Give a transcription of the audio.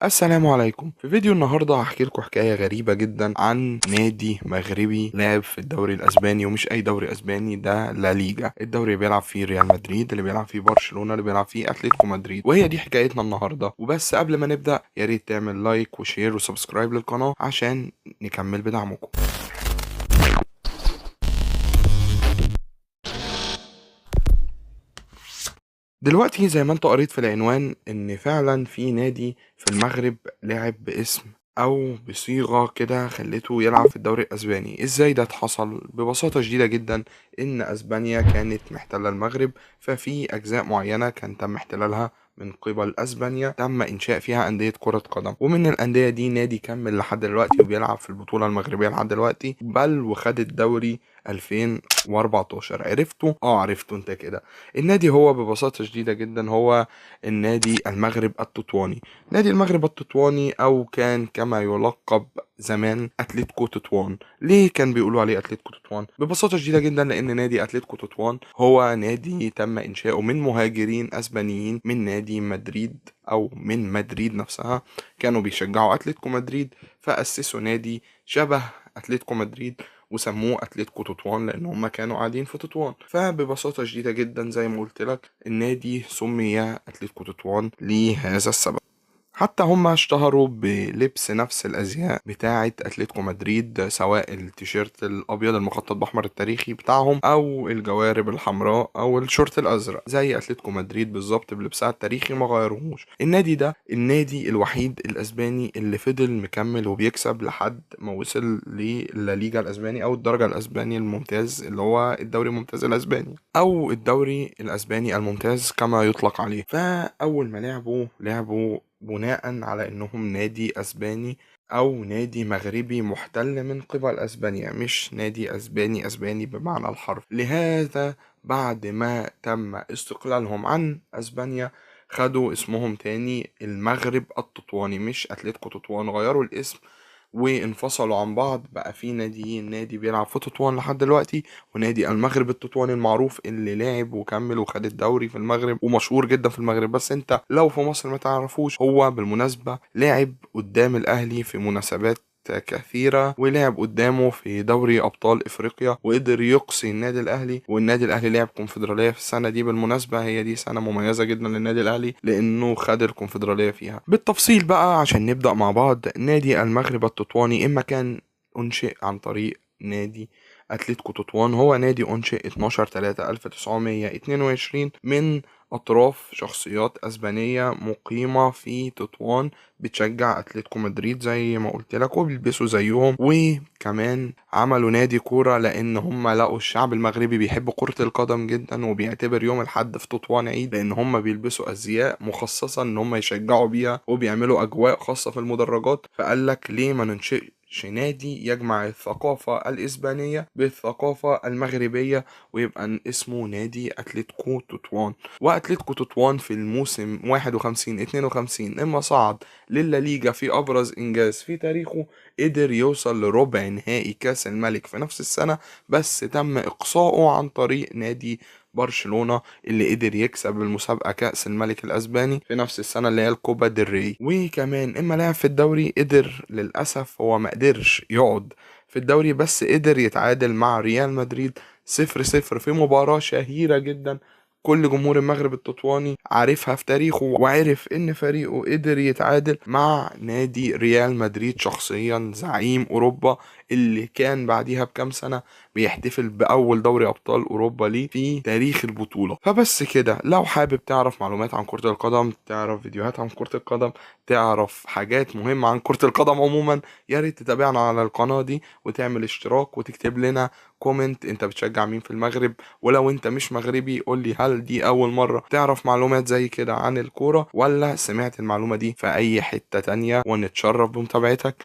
السلام عليكم. في فيديو النهارده هحكي لكم حكايه غريبه جدا عن نادي مغربي لعب في الدوري الاسباني، ومش اي دوري اسباني، ده لا ليجا. الدوري اللي بيلعب فيه ريال مدريد، اللي بيلعب فيه برشلونه، اللي بيلعب فيه اتلتيكو مدريد. وهي دي حكايتنا النهارده. وبس قبل ما نبدا يا ريت تعمل لايك وشير وسبسكرايب للقناه عشان نكمل بدعمكم. دلوقتي زي ما انت قريت في العنوان ان فعلا في نادي في المغرب لعب باسم او بصيغة كده خلته يلعب في الدوري الاسباني. ازاي ده اتحصل؟ ببساطة شديدة جدا، ان اسبانيا كانت محتلة المغرب، ففي اجزاء معينة كان تم احتلالها من قبل اسبانيا، تم انشاء فيها اندية كرة قدم، ومن الاندية دي نادي كمل لحد دلوقتي وبيلعب في البطولة المغربية لحد دلوقتي، بل وخد الدوري 2014. عرفته؟ عرفته انت كده. النادي هو ببساطة شديدة جدا هو النادي المغرب التطواني. نادي المغرب التطواني، أو كان كما يلقب زمان أتلتيكو تطوان. ليه كان بيقولوا عليه أتلتيكو تطوان؟ ببساطة شديدة جدا لأن نادي أتلتيكو تطوان هو نادي تم إنشاؤه من مهاجرين أسبانيين من نادي مدريد، أو من مدريد نفسها. كانوا بيشجعوا أتلتيكو مدريد، فأسسوا نادي شبه أتلتيكو مدريد وسموه اتلتيكو تطوان لان هم كانوا قاعدين في تطوان. فببساطه شديده جدا زي ما قلت لك، النادي سمي اتلتيكو تطوان لهذا السبب. حتى هم اشتهروا بلبس نفس الازياء بتاعه اتلتيكو مدريد، سواء التيشيرت الابيض المخطط باحمر التاريخي بتاعهم، او الجوارب الحمراء، او الشورت الازرق زي اتلتيكو مدريد بالظبط بلبسها التاريخي، ما غيروهوش. النادي ده النادي الوحيد الاسباني اللي فضل مكمل وبيكسب لحد ما وصل للليجا الاسباني، او الدرجه الاسباني الممتاز، اللي هو الدوري الممتاز الاسباني، او الدوري الاسباني الممتاز كما يطلق عليه. فاول ما لعبوا بناء على انهم نادي اسباني او نادي مغربي محتل من قبل اسبانيا، مش نادي اسباني بمعنى الحرف. لهذا بعد ما تم استقلالهم عن اسبانيا خدوا اسمهم تاني المغرب التطواني، مش اتلتيكو تطوان. غيروا الاسم وانفصلوا عن بعض. بقى في ناديين، نادي بيلعب في تطوان لحد دلوقتي، ونادي المغرب التطواني المعروف اللي لعب وكمل وخد الدوري في المغرب ومشهور جدا في المغرب. بس انت لو في مصر ما تعرفوش، هو بالمناسبة لعب قدام الاهلي في مناسبات كثيرة، ولعب قدامه في دوري أبطال إفريقيا، وقدر يقصي النادي الأهلي. والنادي الأهلي لعب كونفدرالية في السنة دي. بالمناسبة هي دي سنة مميزة جدا للنادي الأهلي لأنه خد الكونفدرالية فيها. بالتفصيل بقى عشان نبدأ مع بعض، نادي المغرب التطواني إما كان أنشئ عن طريق نادي أتلتيكو تطوان. هو نادي أنشئ 12/3/1922 من أطراف شخصيات أسبانية مقيمة في تطوان بتشجع أتلتيكو مدريد زي ما قلت لك، وبيلبسوا زيهم. وكمان عملوا نادي كورة لأن هم لقوا الشعب المغربي بيحب كرة القدم جدا، وبيعتبر يوم الحد في تطوان عيد، لأن هم بيلبسوا أزياء مخصصة إن هم يشجعوا بيها، وبيعملوا أجواء خاصة في المدرجات. فقال لك ليه ما ننشئش نادي يجمع الثقافة الإسبانية بالثقافة المغربية، ويبقى اسمه نادي أتلتيكو تطوان. وأتلتيكو تطوان في الموسم 51-52 لما صعد ليجا في أبرز إنجاز في تاريخه، قدر يوصل لربع نهائي كأس الملك في نفس السنة، بس تم إقصاؤه عن طريق نادي برشلونة اللي قدر يكسب المسابقة كأس الملك الأسباني في نفس السنة اللي هي الكوبا ديل ري. وكمان إما لعب في الدوري، قدر للأسف هو ما قدرش يقعد في الدوري، بس قدر يتعادل مع ريال مدريد 0-0 في مباراة شهيرة جدا كل جمهور المغرب التطواني عارفها في تاريخه، وعرف ان فريقه قدر يتعادل مع نادي ريال مدريد شخصيا، زعيم اوروبا، اللي كان بعديها بكام سنة بيحتفل بأول دوري أبطال أوروبا ليه في تاريخ البطولة. فبس كده، لو حابب تعرف معلومات عن كرة القدم، تعرف فيديوهات عن كرة القدم، تعرف حاجات مهمة عن كرة القدم عموما، يا ريت تتابعنا على القناة دي وتعمل اشتراك وتكتب لنا كومنت انت بتشجع مين في المغرب. ولو انت مش مغربي قولي، هل دي اول مرة تعرف معلومات زي كده عن الكورة، ولا سمعت المعلومة دي في اي حتة تانية؟ ونتشرف بمتابعتك.